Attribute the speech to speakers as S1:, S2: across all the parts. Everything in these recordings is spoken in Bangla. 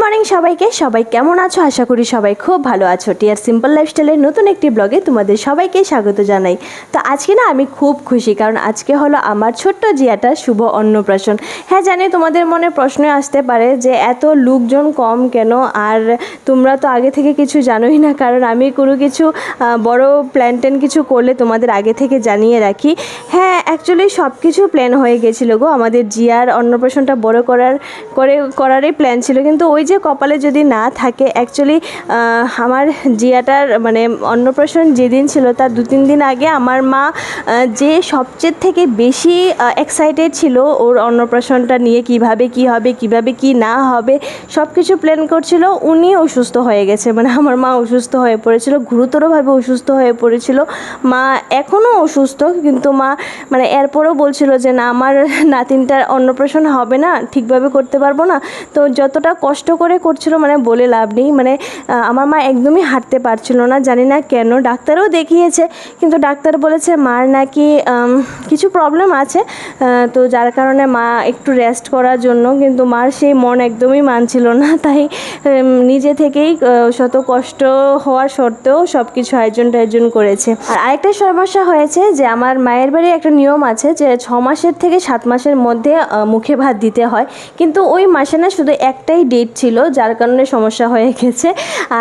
S1: মর্নিং সবাইকে, সবাই কেমন আছো? আশা করি সবাই খুব ভালো আছো। টিয়ার সিম্পল লাইফস্টাইলের নতুন একটি ব্লগে তোমাদের সবাইকে স্বাগত জানাই। তো আজকে না আমি খুব খুশি, কারণ আজকে হলো আমার ছোট্ট জিয়াটার শুভ অন্নপ্রাশন। হ্যাঁ জানি তোমাদের মনে প্রশ্ন আসতে পারে যে এত লোকজন কম কেন, আর তোমরা তো আগে থেকে কিছু জানোই না, কারণ আমি কোনো কিছু বড় প্ল্যান কিছু করলে তোমাদের আগে থেকে জানিয়ে রাখি। হ্যাঁ অ্যাকচুয়ালি সব কিছু প্ল্যান হয়ে গেছিলো গো, আমাদের জিয়ার অন্নপ্রাশনটা বড় করারই প্ল্যান ছিল, কিন্তু ওই যে কপালে যদি না থাকে। অ্যাকচুয়ালি আমার জিয়াটার মানে অন্নপ্রাশন যেদিন ছিল তার 2-3 দিন আগে আমার মা যে সবচেয়ে থেকে বেশি এক্সাইটেড ছিল ওর অন্নপ্রাশনটা নিয়ে, কিভাবে কি হবে, কিভাবে কি না হবে সব কিছু প্ল্যান করছিল, উনি অসুস্থ হয়ে গেছে। মানে আমার মা অসুস্থ হয়ে পড়েছিল, গুরুতরভাবে অসুস্থ হয়ে পড়েছিল। মা এখনও অসুস্থ, কিন্তু মা মানে এরপরও বলছিল যে না, আমার নাতিনটার অন্নপ্রাশন হবে না, ঠিকভাবে করতে পারবো না। তো যতটা কষ্ট করে করছিল মানে বলে লাভ নেই। মানে আমার মা একদমই হাঁটতে পারছিল না, জানি না কেন। ডাক্তারও দেখিয়েছে, কিন্তু ডাক্তার বলেছে মার নাকি কিছু প্রবলেম আছে, তো যার কারণে মা একটু রেস্ট করার জন্য। কিন্তু মার সেই মন একদমই মানছিল না, তাই নিজে থেকেই শত কষ্ট হওয়ার সত্ত্বেও সব কিছু আয়োজন করেছে। আর আরেকটা সমস্যা হয়েছে যে আমার মায়ের বাড়ি একটা নিয়ম আছে যে 6 মাসের থেকে 7 মাসের মধ্যে মুখে ভাত দিতে হয়, কিন্তু ওই মাসে না শুধু একটাই ডেট ছিল, যার কারণে সমস্যা হয়ে গেছে।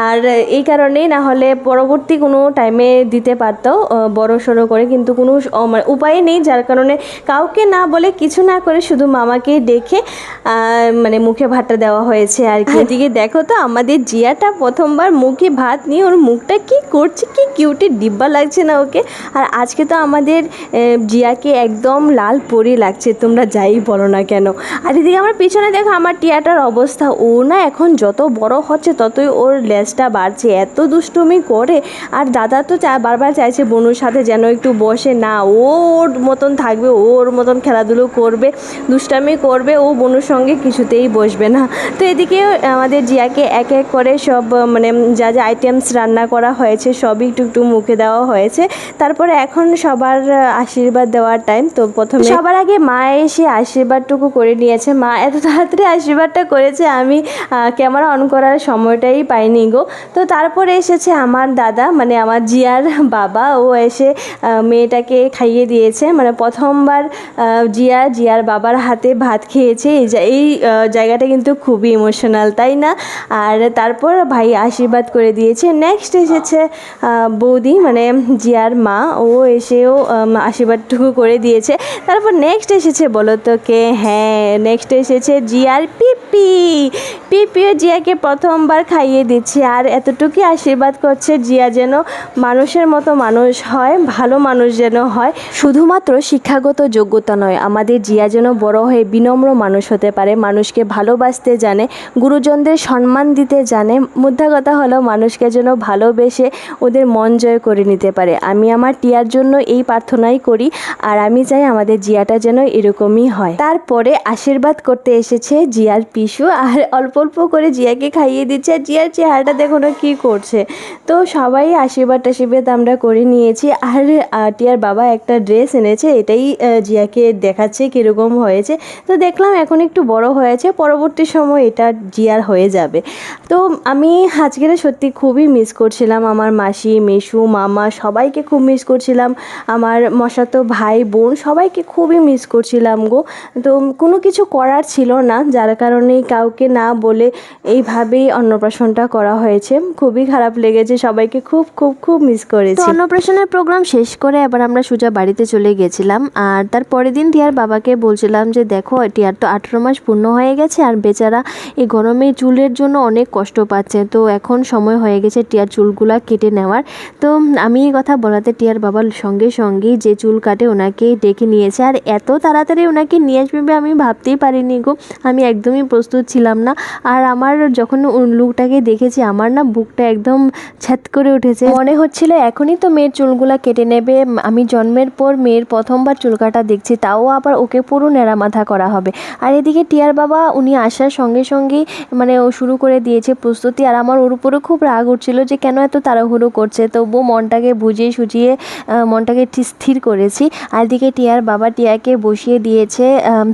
S1: আর এই কারণেই না হলে পরবর্তী কোনো টাইমে দিতে পারতো বড় সড়ো করে, কিন্তু কোনো মানে উপায় নেই, যার কারণে কাউকে না বলে কিছু না করে শুধু মামাকে ডেকে মানে মুখে ভাতটা দেওয়া হয়েছে আর কি। এদিকে দেখো তো আমাদের জিয়াটা প্রথমবার মুখে ভাত নিয়ে ওর মুখটা কি করছে, কি কিউটি ডিব্বা লাগছে না ওকে। আর আজকে তো আমাদের জিয়াকে একদম লাল পরি লাগছে, তোমরা যাই বলো না কেন। আর এদিকে আমার পিছনে দেখো আমার টিয়াটার অবস্থা, ও না এখন যত বড় হচ্ছে ততই ওর লেজটা বাড়ছে, এত দুষ্টুমি করে। আর দাদা তো বারবার চাইছে বনুর সাথে যেন একটু বসে, না ওর মতন থাকবে, ওর মতন খেলাধুলো করবে, দুষ্টামি করবে, ও বনুর সঙ্গে কিছুতেই বসবে না। তো এদিকে আমাদের জিয়াকে এক এক করে সব মানে যা যা আইটেমস রান্না করা হয়েছে সবই একটু একটু মুখে দেওয়া হয়েছে। তারপরে এখন সবার আশীর্বাদ দেওয়ার টাইম। তো প্রথমে সবার আগে মা এসে আশীর্বাদটুকু করে নিয়েছে। মা এত তাড়াতাড়ি আশীর্বাদটা করেছে আমি ক্যামেরা অন করার সময়টাই পাইনি গো। তো তারপরে এসেছে আমার দাদা, মানে আমার জিয়ার বাবা, ও এসে মেয়েটাকে খাইয়ে দিয়েছে। মানে প্রথমবার জিয়ার বাবার হাতে ভাত খেয়েছে, এই জায়গাটা কিন্তু খুবই ইমোশনাল, তাই না? আর তারপর ভাই আশীর্বাদ করে দিয়েছে। নেক্সট এসেছে বৌদি, মানে জিয়ার মা, ও এসেও আশীর্বাদটুকু করে দিয়েছে। তারপর নেক্সট এসেছে বলো তো কে? হ্যাঁ নেক্সট এসেছে জিয়ার পিপিও জিয়াকে প্রথমবার খাইয়ে দিচ্ছে, আর এতটুকুই আশীর্বাদ করছে জিয়া যেন মানুষের মতো মানুষ হয়, ভালো মানুষ যেন হয়। শুধুমাত্র শিক্ষাগত যোগ্যতা নয়, আমাদের জিয়া যেন বড় হয়ে বিনম্র মানুষ হতে পারে, মানুষকে ভালোবাসতে জানে, গুরুজনদের সম্মান দিতে জানে। মুদ্রা কথা হলো মানুষকে যেন ভালোবেসে ওদের মন জয় করে নিতে পারে। আমি আমার টিয়ার জন্য এই প্রার্থনাই করি, আর আমি চাই আমাদের জিয়াটা যেন এরকমই হয়। তারপরে আশীর্বাদ করতে এসেছে জিয়ার পিসু, আর অল্প অল্প করে জিয়াকে খাইয়ে দিচ্ছে। আর জিয়ার চেহারাটা দেখো না কী করছে। তো সবাই আশীর্বাদ আমরা করে নিয়েছি। আর টিয়ার বাবা একটা ড্রেস এনেছে, এটাই জিয়াকে দেখাচ্ছে কীরকম হয়েছে। তো দেখলাম এখন একটু বড় হয়েছে, পরবর্তী সময় এটা জিয়ার হয়ে যাবে। তো আমি আজকের সত্যি খুবই মিস করছিলাম আমার মাসি, মেসু, মামা, সবাইকে খুব মিস করছিলাম। আমার মশাতো ভাই বোন সবাইকে খুবই মিস করছিলাম গো। তো কোনো কিছু করার ছিল না, যার কারণেই কাউকে না বলে এইভাবেই অন্নপ্রাশনটা করা হয়েছে। খুবই খারাপ লেগেছে, সবাইকে খুব খুব খুব মিস করেছি। তো অন্নপ্রাশনের প্রোগ্রাম শেষ করে এবার আমরা সোজা বাড়িতে চলে গেছিলাম। আর তার পরের দিন টিয়ার বাবাকে বলছিলাম যে দেখো টিয়ার তো 18 মাস পূর্ণ হয়ে গেছে, আর বেচারা এই গরমে চুলের জন্য অনেক কষ্ট পাচ্ছে। তো এখন সময় হয়ে গেছে টিয়ার চুলগুলা কেটে নেওয়ার। তো আমি এই কথা বলাতে টিয়ার বাবার সঙ্গেই যে চুল কাটে ওনাকে ডেকে নিয়েছে। আর এত তাড়াতাড়ি ওনাকে নিয়ে আসবে আমি ভাবতেই পারিনি গো, আমি একদমই প্রস্তুত ছিলাম না। আর আমার যখন লুকটাকে দেখেছি আমার না বুকটা একদম ছ্যাত করে উঠেছে, মনে হচ্ছিল এখনই তো মেয়ের চুলগুলা কেটে নেবে। আমি জন্মের পর মেয়ের প্রথমবার চুল কাটা দেখছি, তাও আবার ওকে পুরো নেড়া মাথা করা হবে। আর এদিকে টিয়ার বাবা উনি আসার সঙ্গেই মানে ও শুরু করে দিয়েছে প্রস্তুতি। আর আমার ওর উপরে খুব রাগ উঠছিল যে কেন এত তাড়াহুড়ো করছে। তবু মনটাকে বুঝিয়ে সুঝিয়ে মনটাকে স্থির করেছি। আর এদিকে টিয়ার বাবা টিয়াকে বসিয়ে দিয়েছে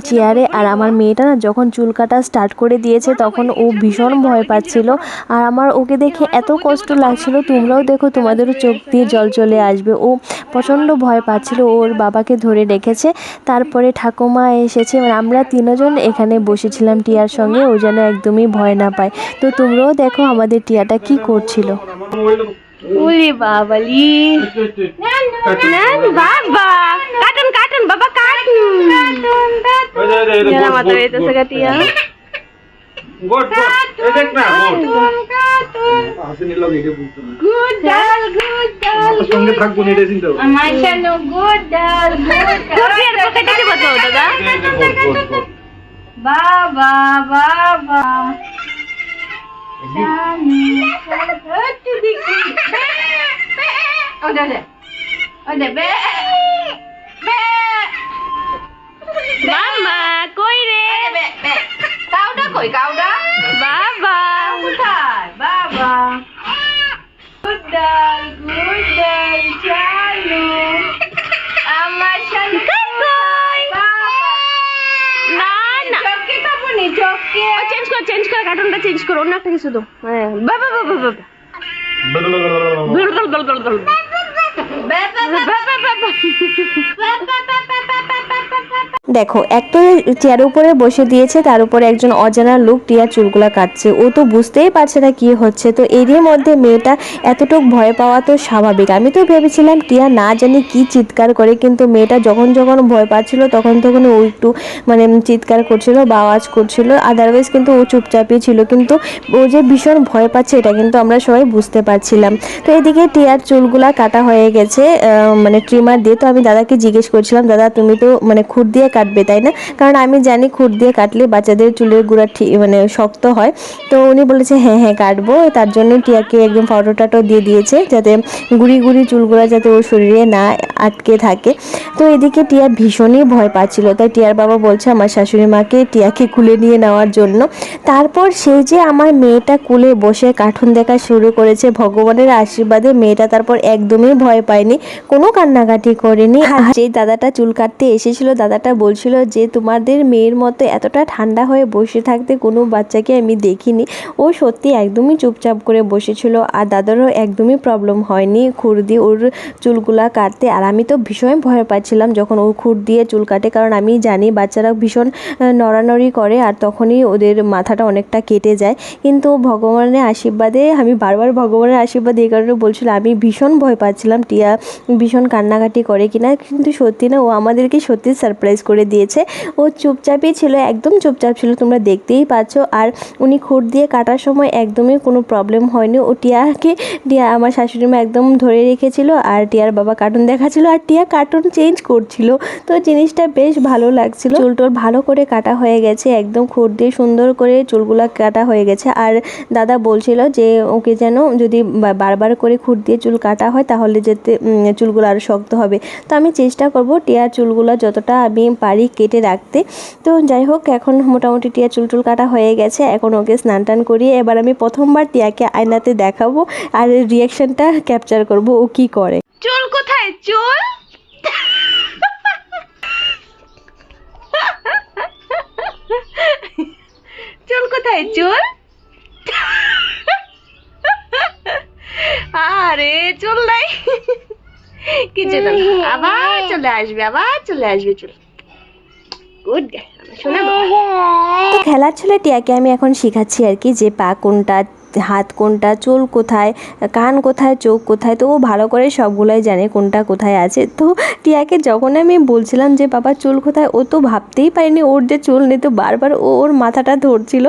S1: চেয়ারে। আর আমার মেয়েটা না যখন চুল কাটা স্টার্ট করে দিয়েছে তখন তখন ও ভীষণ ভয় পাচ্ছিল আর আমার ওকে দেখে এত কষ্ট লাগছিল। তোমরাও দেখো, তোমাদেরও চোখ দিয়ে জল চলে আসবে। ও প্রচণ্ড ভয় পাচ্ছিল, ওর বাবাকে ধরে রেখেছে। তারপরে ঠাকুমা এসেছে, মানে আমরা তিনজন এখানে বসেছিলাম টিয়ার সঙ্গে, ও যেন একদমই ভয় না পায়। তো তোমরাও দেখো আমাদের টিয়াটা কি করছিল। ওরে বাবালি, বাবা কার্টুন কার্টুন, বাবা কার্টুন আমাদের এসে টিয়া গুড গুড দেখ না গুড গার্ল গুড গার্ল সঙ্গে থাকবো না এটা চিন্তা আমার Shanu good girl good girl পকেটে দিব তো দাদা বাবা বাবা শানু একটু দেখি ওদে ওদে বে বে মামা কই রে বে বে কাউডা কই কাউডা বাবা কোথায় বাবা গুড গার্ল চালু আমার শানু কই বাবা না না চোখে কাপনি চোখে চেঞ্জ কর কার্টুনটা চেঞ্জ করো, অন্য একটা কিছু দাও। হ্যাঁ বাবা বাবা বাবা দেখো, এক তো চেয়ারের উপরে বসে দিয়েছে, তার উপরে একজন অজানা লোক টিয়ার চুলগুলা কাটছে। ও তো বুঝতেই পারছে না কি হচ্ছে। তো এরই মধ্যে মেয়েটা এতটুকু ভয় পাওয়া তো স্বাভাবিক। আমি তো ভেবেছিলাম টিয়া না জানি কি চিৎকার করে, কিন্তু মেয়েটা যখন যখন ভয় পাচ্ছিল তখন তখন ও একটু মানে চিৎকার করছিল বা আওয়াজ করছিল, আদারওয়াইজ কিন্তু ও চুপচাপই ছিল। কিন্তু ও যে ভীষণ ভয় পাচ্ছে এটা কিন্তু আমরা সবাই বুঝতে পারছিলাম। তো এদিকে টিয়ার চুলগুলা কাটা হয়ে গেছে মানে ট্রিমার দিয়ে। তো আমি দাদাকে জিজ্ঞেস করছিলাম, দাদা তুমি তো মানে খুর দিয়ে কাটবে তাই না? কারণ আমি জানি খুর দিয়ে কাটলে বাচ্চাদের চুলের গুঁড়া মানে শক্ত হয়। তো উনি বলেছে হ্যাঁ হ্যাঁ কাটবো। তার জন্য টিয়াকে একদম ফটো টাটো দিয়ে দিয়েছে যাতে গুড়ি গুড়ি চুলগুলা যাতে ওর শরীরে না আটকে থাকে। তো এদিকে টিয়া ভীষণই ভয় পাচ্ছিল, তাই টিয়ার বাবা বলছে আমার শাশুড়ি মাকে টিয়াকে কুলে নিয়ে নেওয়ার জন্য। তারপর সেই যে আমার মেয়েটা কুলে বসে কার্টুন দেখা শুরু করেছে, ভগবানের আশীর্বাদে মেয়েটা তারপর একদমই ভয় পায়নি, কোনো কান্নাকাটি করেনি। আর যে দাদাটা চুল কাটতে এসেছিল দাদাটা বলছিল যে তোমাদের মেয়ের মতো এতটা ঠান্ডা হয়ে বসে থাকতে কোনো বাচ্চাকে আমি দেখিনি। ও সত্যি একদমই চুপচাপ করে বসেছিল আর দাদারও একদমই প্রবলেম হয়নি খুর দিয়ে ওর চুলগুলা কাটতে। আর আমি তো ভীষণ ভয় পাচ্ছিলাম যখন ও খুর দিয়ে চুল কাটে, কারণ আমি জানি বাচ্চারা ভীষণ নড়ানড়ি করে আর তখনই ওদের মাথাটা অনেকটা কেটে যায়। কিন্তু ভগবানের আশীর্বাদে, আমি বারবার ভগবানের আশীর্বাদ এই কারণে বলছিলাম, আমি ভীষণ ভয় পাচ্ছিলাম টিয়া ভীষণ কান্নাকাটি করে কিনা, কিন্তু সত্যি না, ও আমাদেরকে সত্যি সারপ্রাইজ করে দিয়েছে। ও চুপচাপই ছিল, একদম চুপচাপ ছিল, তোমরা দেখতেই পাচ্ছ। আর উনি খুর দিয়ে কাটার সময় একদমই কোনো প্রবলেম হয়নি। ও টিয়া আমার শাশুড়ি মা একদম ধরে রেখেছিল আর টিয়ার বাবা কার্টুন দেখাচ্ছিল আর টিয়া কার্টুন চেঞ্জ করছিল। তো জিনিসটা বেশ ভালো লাগছিল। চুলটোর ভালো করে কাটা হয়ে গেছে, একদম খুর দিয়ে সুন্দর করে চুলগুলো কাটা হয়ে গেছে। আর দাদা বলছিল যে ওকে যেন যদি বারবার করে খুর দিয়ে চুল কাটা হয় তাহলে যেতে চুলগুলো আরও শক্ত হবে। তো আমি চেষ্টা করব টিয়ার চুলগুলো যতটা আমি পারি কেটে রাখতে। তো যাই হোক, এখন মোটামুটি টিয়ার চুল কাটা হয়ে গেছে। এখন ওকে স্নান টান করিয়ে এবার আমি প্রথমবার টিয়াকে আয়নাতে দেখাবো আর রিয়াকশনটা ক্যাপচার করব ও কি করে। চুল কোথায় চুল? চুল কোথায় চুল? আরে চুল নাই, কিছু না, আবার চলে আসবে চুল। গুড গার্ল শোনা। তো খেলার ছেলে টিয়াকে আমি এখন শেখাচ্ছি আর কি, যে পা কোনটা, হাত কোনটা, চুল কোথায়, কান কোথায়, চোখ কোথায়। তো ও ভালো করে সবগুলাই জানে কোনটা কোথায় আছে। তো টিয়াকে যখন আমি বলছিলাম যে বাবা চুল কোথায়, ও তো ভাবতেই পারিনি ওর যে চুল নেই। তো বারবার ওর মাথাটা ধরছিল,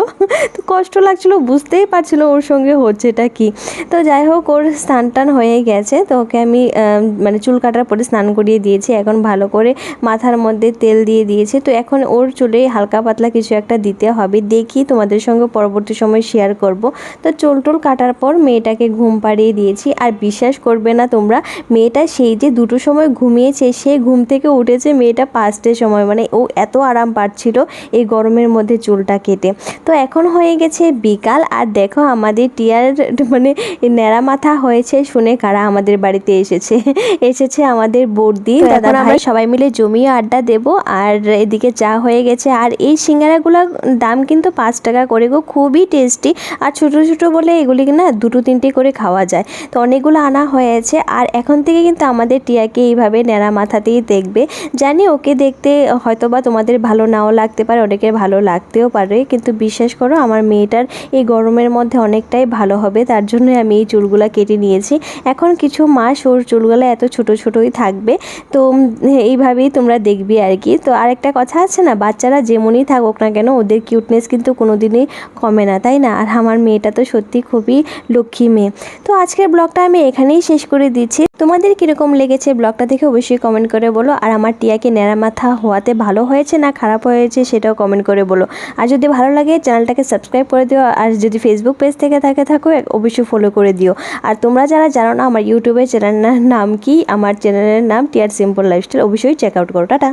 S1: তো কষ্ট লাগছিল, বুঝতেই পারছিল ওর সঙ্গে হচ্ছে এটা কি। তো যাই হোক, ওর স্নান টান হয়ে গেছে। তো ওকে আমি মানে চুল কাটার পরে স্নান করিয়ে দিয়েছি। এখন ভালো করে মাথার মধ্যে তেল দিয়ে দিয়েছে। তো এখন ওর চুলে হালকা পাতলা কিছু একটা দিতে হবে, দেখি তোমাদের সঙ্গে পরবর্তী সময় শেয়ার করব। তো চুল টুল কাটার পর মেয়েটাকে ঘুম পাড়িয়ে দিয়েছি। আর বিশ্বাস করবে না তোমরা, মেয়েটা সেই যে 2টোর সময় ঘুমিয়েছে, সে ঘুম থেকে উঠেছে মেয়েটা 5টের সময়। মানে ও এত আরাম পাচ্ছিল এই গরমের মধ্যে চুলটা কেটে। তো এখন হয়ে গেছে বিকাল, আর দেখো আমাদের টিয়ার মানে ন্যাড়া মাথা হয়েছে শুনে কারা আমাদের বাড়িতে এসেছে আমাদের বৌদি দাদা ভাই। আমরা সবাই মিলে জমিয়ে আড্ডা দেব। আর এদিকে চা হয়ে গেছে। আর এই সিঙ্গারাগুলোর দাম কিন্তু 5 টাকা করে গো, খুবই টেস্টি। আর ছোটো ছোটো বলে এগুলি না 2-3টে করে খাওয়া যায়। তো অনেকগুলো আনা হয়েছে। আর এখন থেকে কিন্তু আমাদের টিয়াকে এইভাবে ন্যাড়া মাথাতেই দেখবে। জানি ওকে দেখতে হয়তো বা তোমাদের ভালো নাও লাগতে পারে, অনেকের ভালো লাগতেও পারে, কিন্তু বিশ্বাস করো আমার মেয়েটার এই গরমের মধ্যে অনেকটাই ভালো হবে। তার জন্য আমি এই চুলগুলো কেটে নিয়েছি। এখন কিছু মাস ওর চুলগুলো এত ছোট ছোটই থাকবে। তো এইভাবেই তোমরা দেখবি আর কি। তো আরেকটা কথা আছে না, বাচ্চারা যেমনই থাকুক না কেন ওদের কিউটনেস কিন্তু কোনোদিনই কমে না, তাই না? আর আমার মেয়েটা তো সত্যি খুবই লক্ষ্মী মেয়ে। তো আজকের ব্লগটা আমি এখানেই শেষ করে দিচ্ছি। তোমাদের কীরকম লেগেছে ব্লগটা দেখে অবশ্যই কমেন্ট করে বলো। আর আমার টিয়াকে ন্যাড়া মাথা হওয়াতে ভালো হয়েছে না খারাপ হয়েছে সেটাও কমেন্ট করে বলো। আর যদি ভালো লাগে চ্যানেলটাকে সাবস্ক্রাইব করে দিও। আর যদি ফেসবুক পেজ থেকে থাকো অবশ্যই ফলো করে দিও। আর তোমরা যারা জানো না আমার ইউটিউবের চ্যানেলের নাম কি, আমার চ্যানেলের নাম টিয়ার সিম্পল লাইফস্টাইল, অবশ্যই চেক আউট করো। টাটা।